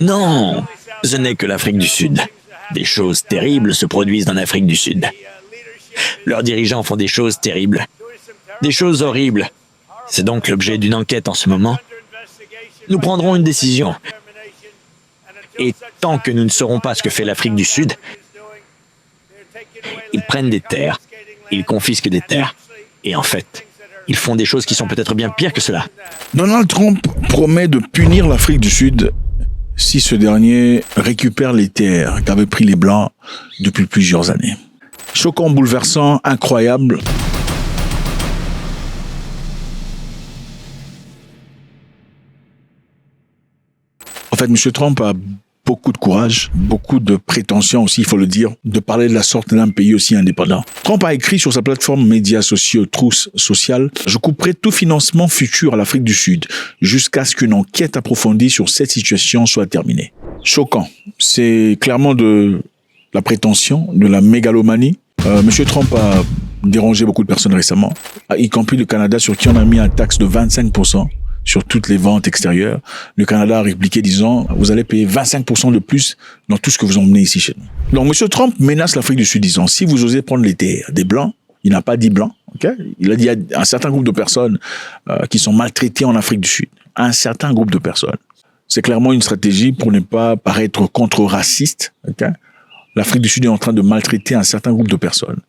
Non, ce n'est que l'Afrique du Sud. Des choses terribles se produisent en Afrique du Sud. Leurs dirigeants font des choses terribles. Des choses horribles. C'est donc l'objet d'une enquête en ce moment. Nous prendrons une décision. Et tant que nous ne saurons pas ce que fait l'Afrique du Sud, ils prennent des terres, ils confisquent des terres. Et en fait, ils font des choses qui sont peut-être bien pires que cela. Donald Trump promet de punir l'Afrique du Sud si ce dernier récupère les terres qu'avaient pris les Blancs depuis plusieurs années. Choquant, bouleversant, incroyable. En fait, M. Trump a beaucoup de courage, beaucoup de prétention aussi, il faut le dire, de parler de la sorte d'un pays aussi indépendant. Trump a écrit sur sa plateforme médias sociaux Truth Social: « Je couperai tout financement futur à l'Afrique du Sud jusqu'à ce qu'une enquête approfondie sur cette situation soit terminée. » Choquant. C'est clairement de la prétention, de la mégalomanie. M. Trump a dérangé beaucoup de personnes récemment, y compris le Canada, sur qui on a mis un taxe de 25%. Sur toutes les ventes extérieures. Le Canada a répliqué disant: vous allez payer 25% de plus dans tout ce que vous emmenez ici chez nous. Donc, M. Trump menace l'Afrique du Sud disant: si vous osez prendre les terres des Blancs, il n'a pas dit Blancs, ok? Il a dit à un certain groupe de personnes qui sont maltraitées en Afrique du Sud. Un certain groupe de personnes. C'est clairement une stratégie pour ne pas paraître contre-raciste, ok? L'Afrique du Sud est en train de maltraiter un certain groupe de personnes.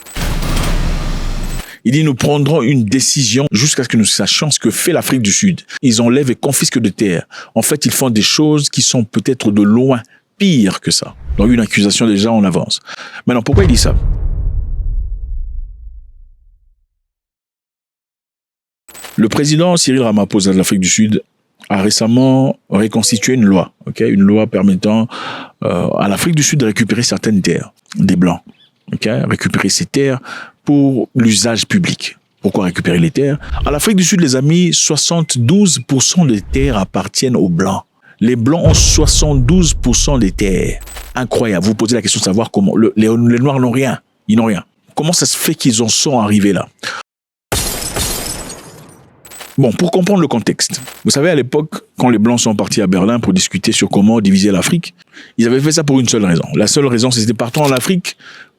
Il dit: nous prendrons une décision jusqu'à ce que nous sachions ce que fait l'Afrique du Sud. Ils enlèvent et confisquent des terres. En fait, ils font des choses qui sont peut-être de loin pires que ça. Donc, une accusation déjà en avance. Maintenant, pourquoi il dit ça? Le président Cyril Ramaphosa de l'Afrique du Sud a récemment reconstitué une loi, une loi permettant à l'Afrique du Sud de récupérer certaines terres des Blancs. Récupérer ces terres pour l'usage public. Pourquoi récupérer les terres? À l'Afrique du Sud, les amis, 72% des terres appartiennent aux Blancs. Les Blancs ont 72% des terres. Incroyable. Vous posez la question de savoir comment. Les Noirs n'ont rien. Ils n'ont rien. Comment ça se fait qu'ils en sont arrivés là? Bon, pour comprendre le contexte. Vous savez, à l'époque, quand les Blancs sont partis à Berlin pour discuter sur comment diviser l'Afrique, ils avaient fait ça pour une seule raison. La seule raison, c'était: partons en Afrique,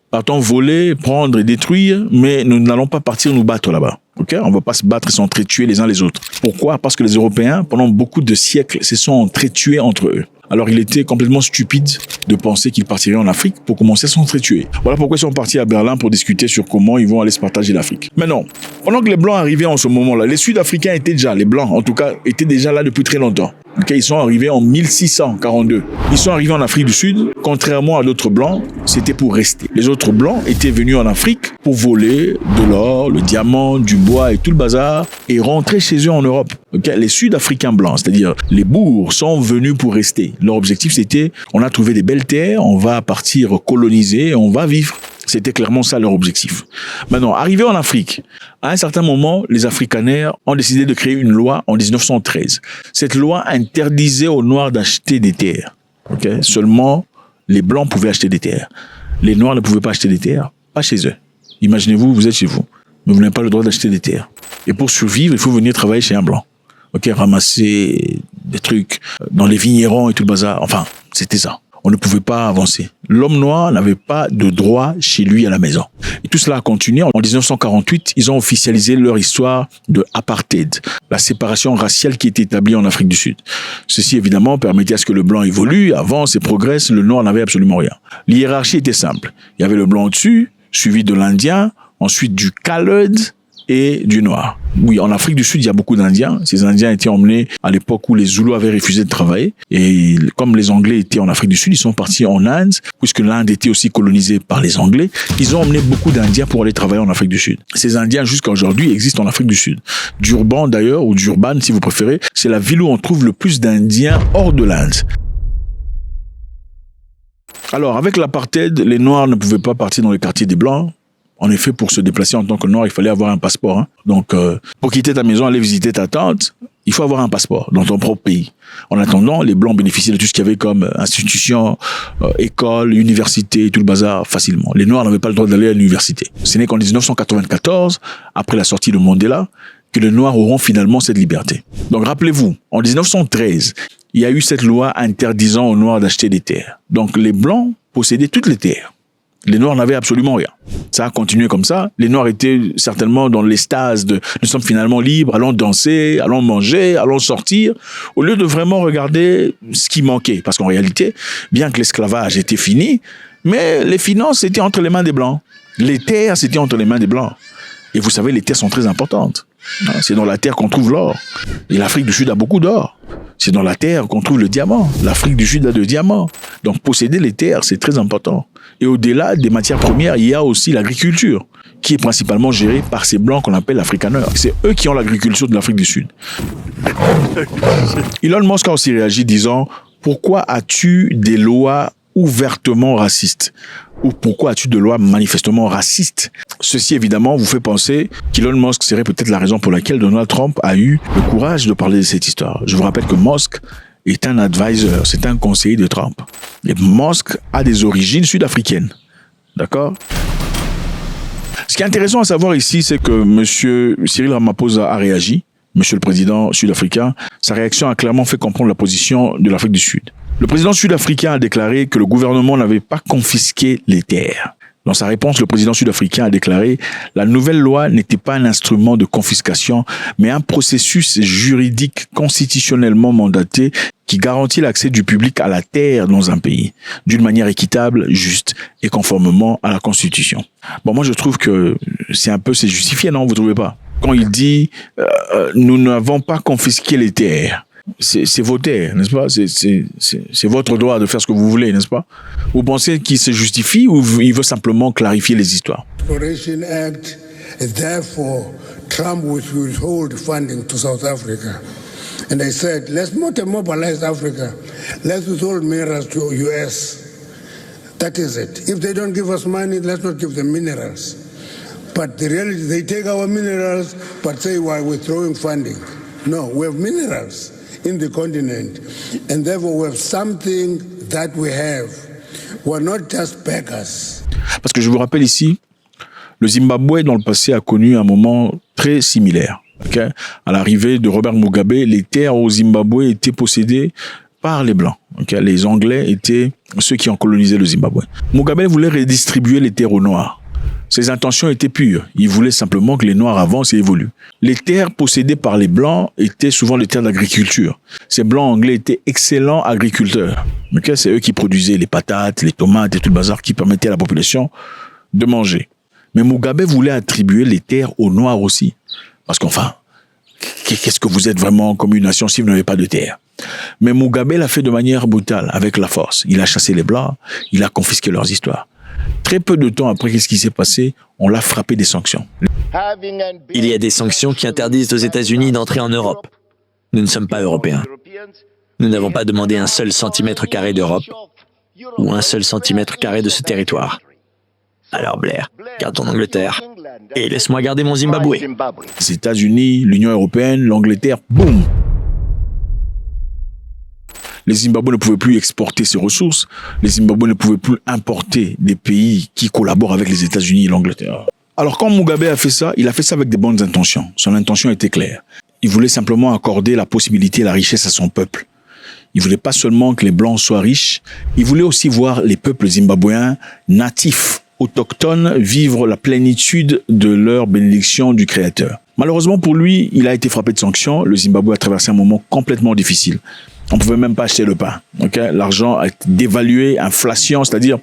partons voler, prendre et détruire, mais nous n'allons pas partir nous battre là-bas. On ne va pas se battre et s'entretuer les uns les autres. Pourquoi? Parce que les Européens, pendant beaucoup de siècles, se sont entretués entre eux. Alors, il était complètement stupide de penser qu'ils partiraient en Afrique pour commencer à s'entretuer. Voilà pourquoi ils sont partis à Berlin pour discuter sur comment ils vont aller se partager l'Afrique. Maintenant, pendant que les Blancs arrivaient en ce moment-là, les Sud-Africains étaient déjà, les Blancs en tout cas, étaient déjà là depuis très longtemps. Ils sont arrivés en 1642. Ils sont arrivés en Afrique du Sud. Contrairement à d'autres Blancs, c'était pour rester. Les autres Blancs étaient venus en Afrique pour voler de l'or, le diamant, du bois et tout le bazar et rentrer chez eux en Europe. Les Sud-Africains blancs, c'est-à-dire les bourgs, sont venus pour rester. Leur objectif, c'était: on a trouvé des belles terres, on va partir coloniser, on va vivre. C'était clairement ça leur objectif. Maintenant, arrivés en Afrique, à un certain moment, les afrikaners ont décidé de créer une loi en 1913. Cette loi interdisait aux Noirs d'acheter des terres. Seulement, les Blancs pouvaient acheter des terres. Les Noirs ne pouvaient pas acheter des terres, pas chez eux. Imaginez-vous, vous êtes chez vous, mais vous n'avez pas le droit d'acheter des terres. Et pour survivre, il faut venir travailler chez un Blanc. Ramasser des trucs dans les vignerons et tout le bazar. Enfin, c'était ça. On ne pouvait pas avancer. L'homme noir n'avait pas de droit chez lui à la maison. Et tout cela a continué. En 1948, ils ont officialisé leur histoire de apartheid, la séparation raciale qui était établie en Afrique du Sud. Ceci, évidemment, permettait à ce que le blanc évolue, avance et progresse. Le noir n'avait absolument rien. L'hiérarchie était simple. Il y avait le blanc au-dessus, suivi de l'Indien, ensuite du colored et du noir. Oui, en Afrique du Sud, il y a beaucoup d'Indiens. Ces Indiens étaient emmenés à l'époque où les Zoulous avaient refusé de travailler. Et comme les Anglais étaient en Afrique du Sud, ils sont partis en Inde, puisque l'Inde était aussi colonisée par les Anglais. Ils ont emmené beaucoup d'Indiens pour aller travailler en Afrique du Sud. Ces Indiens, jusqu'à aujourd'hui, existent en Afrique du Sud. Durban, d'ailleurs, ou Durban, si vous préférez, c'est la ville où on trouve le plus d'Indiens hors de l'Inde. Alors, avec l'apartheid, les Noirs ne pouvaient pas partir dans les quartiers des Blancs. En effet, pour se déplacer en tant que Noir, il fallait avoir un passeport. Donc, pour quitter ta maison, aller visiter ta tante, il faut avoir un passeport dans ton propre pays. En attendant, les Blancs bénéficiaient de tout ce qu'il y avait comme institutions, écoles, universités, tout le bazar facilement. Les Noirs n'avaient pas le droit d'aller à l'université. Ce n'est qu'en 1994, après la sortie de Mandela, que les Noirs auront finalement cette liberté. Donc, rappelez-vous, en 1913, il y a eu cette loi interdisant aux Noirs d'acheter des terres. Donc les Blancs possédaient toutes les terres. Les Noirs n'avaient absolument rien. Ça a continué comme ça. Les Noirs étaient certainement dans l'extase de « nous sommes finalement libres, allons danser, allons manger, allons sortir », au lieu de vraiment regarder ce qui manquait. Parce qu'en réalité, bien que l'esclavage était fini, mais les finances étaient entre les mains des Blancs. Les terres, c'était entre les mains des Blancs. Et vous savez, les terres sont très importantes. C'est dans la terre qu'on trouve l'or. Et l'Afrique du Sud a beaucoup d'or. C'est dans la terre qu'on trouve le diamant. L'Afrique du Sud a le diamant. Donc posséder les terres, c'est très important. Et au-delà des matières premières, il y a aussi l'agriculture, qui est principalement gérée par ces Blancs qu'on appelle afrikaners. C'est eux qui ont l'agriculture de l'Afrique du Sud. Elon Musk a aussi réagi disant « Pourquoi as-tu des lois ouvertement racistes ?» ou « Pourquoi as-tu des lois manifestement racistes ?» Ceci, évidemment, vous fait penser qu'Elon Musk serait peut-être la raison pour laquelle Donald Trump a eu le courage de parler de cette histoire. Je vous rappelle que Musk est un advisor, c'est un conseiller de Trump. Et Musk a des origines sud-africaines. D'accord ? Ce qui est intéressant à savoir ici, c'est que M. Cyril Ramaphosa a réagi, M. le président sud-africain. Sa réaction a clairement fait comprendre la position de l'Afrique du Sud. Le président sud-africain a déclaré que le gouvernement n'avait pas confisqué les terres. Dans sa réponse, le président sud-africain a déclaré « La nouvelle loi n'était pas un instrument de confiscation, mais un processus juridique constitutionnellement mandaté qui garantit l'accès du public à la terre dans un pays, d'une manière équitable, juste et conformément à la Constitution. » Bon, moi je trouve que c'est justifié, non? Vous trouvez pas? Quand il dit nous n'avons pas confisqué les terres », c'est vos terres, n'est-ce pas? C'est votre droit de faire ce que vous voulez, n'est-ce pas? Vous pensez qu'il se justifie ou il veut simplement clarifier les histoires? Exploration Act, and therefore Trump will withhold funding to South Africa. And they said, let's not mobilize Africa. Let's withhold minerals to US. That is it. If they don't give us money, let's not give them minerals. But the reality, they take our minerals, but say we're withdrawing funding. No, we have minerals in the continent. And therefore we have something that we have. We're not just beggars. Parce que je vous rappelle ici, le Zimbabwe dans le passé a connu un moment très similaire. Okay? À l'arrivée de Robert Mugabe, les terres au Zimbabwe étaient possédées par les Blancs. Okay? Les Anglais étaient ceux qui ont colonisé le Zimbabwe. Mugabe voulait redistribuer les terres aux Noirs. Ses intentions étaient pures. Il voulait simplement que les Noirs avancent et évoluent. Les terres possédées par les Blancs étaient souvent des terres d'agriculture. Ces Blancs anglais étaient excellents agriculteurs. Okay? C'est eux qui produisaient les patates, les tomates et tout le bazar qui permettait à la population de manger. Mais Mugabe voulait attribuer les terres aux Noirs aussi. Parce qu'enfin, qu'est-ce que vous êtes vraiment comme une nation si vous n'avez pas de terre? Mais Mugabe l'a fait de manière brutale, avec la force. Il a chassé les Blancs, il a confisqué leurs histoires. Très peu de temps après, qu'est-ce qui s'est passé? On l'a frappé des sanctions. Il y a des sanctions qui interdisent aux États-Unis d'entrer en Europe. Nous ne sommes pas Européens. Nous n'avons pas demandé un seul centimètre carré d'Europe ou un seul centimètre carré de ce territoire. Alors Blair, garde ton Angleterre et laisse-moi garder mon Zimbabwe. Les États-Unis, l'Union européenne, l'Angleterre, boum! Les Zimbabwe ne pouvaient plus exporter ses ressources. Les Zimbabwe ne pouvaient plus importer des pays qui collaborent avec les États-Unis et l'Angleterre. Alors quand Mugabe a fait ça, il a fait ça avec de bonnes intentions. Son intention était claire. Il voulait simplement accorder la possibilité et la richesse à son peuple. Il voulait pas seulement que les Blancs soient riches, il voulait aussi voir les peuples zimbabwéens natifs, autochtones, vivre la plénitude de leur bénédiction du Créateur. Malheureusement pour lui, il a été frappé de sanctions. Le Zimbabwe a traversé un moment complètement difficile. On pouvait même pas acheter le pain. Okay? L'argent a été dévalué, inflation, c'est-à-dire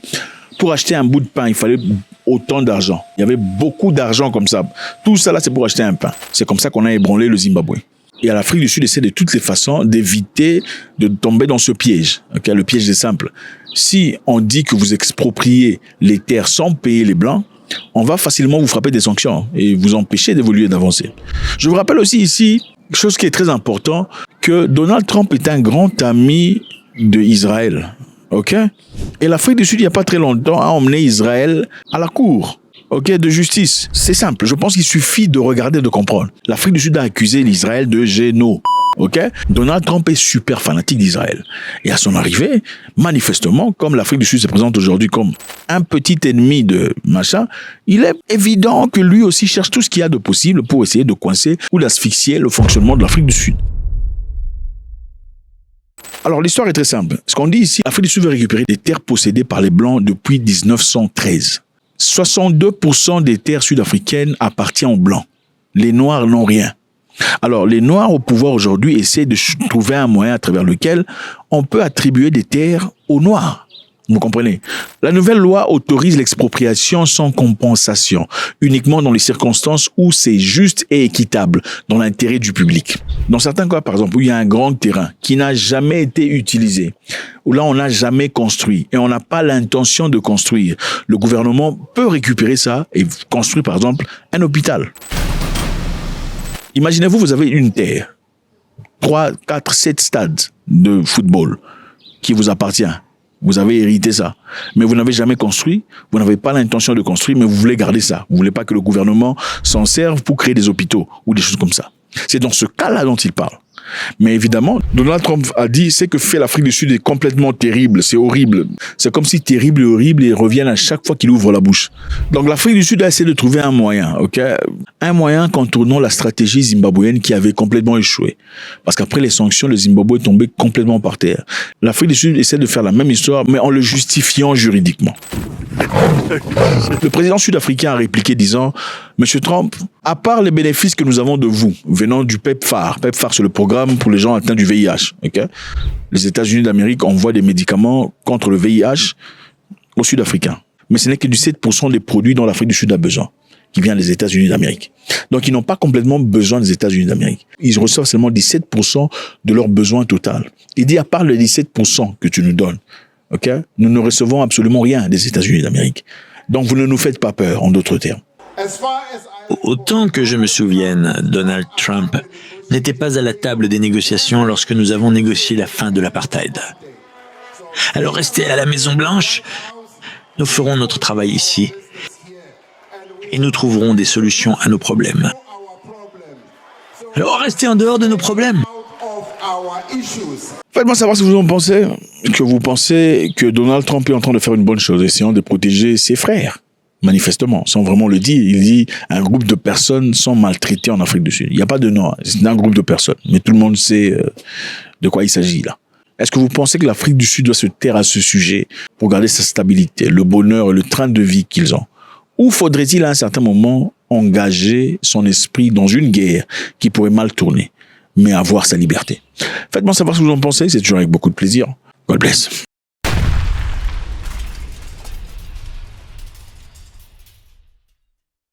pour acheter un bout de pain, il fallait autant d'argent. Il y avait beaucoup d'argent comme ça. Tout ça là, c'est pour acheter un pain. C'est comme ça qu'on a ébranlé le Zimbabwe. Et à l'Afrique du Sud essaie de toutes les façons d'éviter de tomber dans ce piège. Okay? Le piège est simple. Si on dit que vous expropriez les terres sans payer les Blancs, on va facilement vous frapper des sanctions et vous empêcher d'évoluer, d'avancer. Je vous rappelle aussi ici, quelque chose qui est très important, que Donald Trump est un grand ami d'Israël. Ok? Et l'Afrique du Sud, il n'y a pas très longtemps, a emmené Israël à la cour. Ok, de justice. C'est simple. Je pense qu'il suffit de regarder, de comprendre. L'Afrique du Sud a accusé l'Israël de génocide. Ok? Donald Trump est super fanatique d'Israël. Et à son arrivée, manifestement, comme l'Afrique du Sud se présente aujourd'hui comme un petit ennemi de machin, il est évident que lui aussi cherche tout ce qu'il y a de possible pour essayer de coincer ou d'asphyxier le fonctionnement de l'Afrique du Sud. Alors, l'histoire est très simple. Ce qu'on dit ici, l'Afrique du Sud veut récupérer des terres possédées par les Blancs depuis 1913. 62% des terres sud-africaines appartiennent aux Blancs. Les Noirs n'ont rien. Alors, les Noirs au pouvoir aujourd'hui essaient de trouver un moyen à travers lequel on peut attribuer des terres aux Noirs. Vous comprenez? La nouvelle loi autorise l'expropriation sans compensation, uniquement dans les circonstances où c'est juste et équitable, dans l'intérêt du public. Dans certains cas, par exemple, où il y a un grand terrain qui n'a jamais été utilisé, où là on n'a jamais construit et on n'a pas l'intention de construire, le gouvernement peut récupérer ça et construire, par exemple, un hôpital. Imaginez-vous, vous avez une terre, 3, 4, 7 stades de football qui vous appartient. Vous avez hérité ça. Mais vous n'avez jamais construit, vous n'avez pas l'intention de construire, mais vous voulez garder ça. Vous voulez pas que le gouvernement s'en serve pour créer des hôpitaux ou des choses comme ça. C'est dans ce cas-là dont il parle. Mais évidemment, Donald Trump a dit, ce que fait l'Afrique du Sud est complètement terrible, c'est horrible. C'est comme si terrible et horrible, et reviennent à chaque fois qu'il ouvre la bouche. Donc l'Afrique du Sud a essayé de trouver un moyen, ok? Un moyen contournant la stratégie zimbabwéenne qui avait complètement échoué. Parce qu'après les sanctions, le Zimbabwe est tombé complètement par terre. L'Afrique du Sud essaie de faire la même histoire, mais en le justifiant juridiquement. Le président sud-africain a répliqué disant, Monsieur Trump, à part les bénéfices que nous avons de vous, venant du PEPFAR, c'est le programme pour les gens atteints du VIH, ok? Les États-Unis d'Amérique envoient des médicaments contre le VIH aux Sud-Africains. Mais ce n'est que du 7% des produits dont l'Afrique du Sud a besoin, qui vient des États-Unis d'Amérique. Donc ils n'ont pas complètement besoin des États-Unis d'Amérique. Ils reçoivent seulement 17% de leurs besoins total. Il dit, à part les 17% que tu nous donnes, ok, nous ne recevons absolument rien des États-Unis d'Amérique. Donc vous ne nous faites pas peur, en d'autres termes. Autant que je me souvienne, Donald Trump n'était pas à la table des négociations lorsque nous avons négocié la fin de l'apartheid. Alors restez à la Maison-Blanche, nous ferons notre travail ici et nous trouverons des solutions à nos problèmes. Alors restez en dehors de nos problèmes. Faites-moi savoir ce que vous en pensez, que vous pensez que Donald Trump est en train de faire une bonne chose, essayant de protéger ses frères. Manifestement, sans vraiment le dire, il dit un groupe de personnes sont maltraitées en Afrique du Sud. Il n'y a pas de nom, c'est un groupe de personnes, mais tout le monde sait de quoi il s'agit là. Est-ce que vous pensez que l'Afrique du Sud doit se taire à ce sujet pour garder sa stabilité, le bonheur et le train de vie qu'ils ont? Ou faudrait-il à un certain moment engager son esprit dans une guerre qui pourrait mal tourner, mais avoir sa liberté? Faites-moi savoir ce que vous en pensez, c'est toujours avec beaucoup de plaisir. God bless.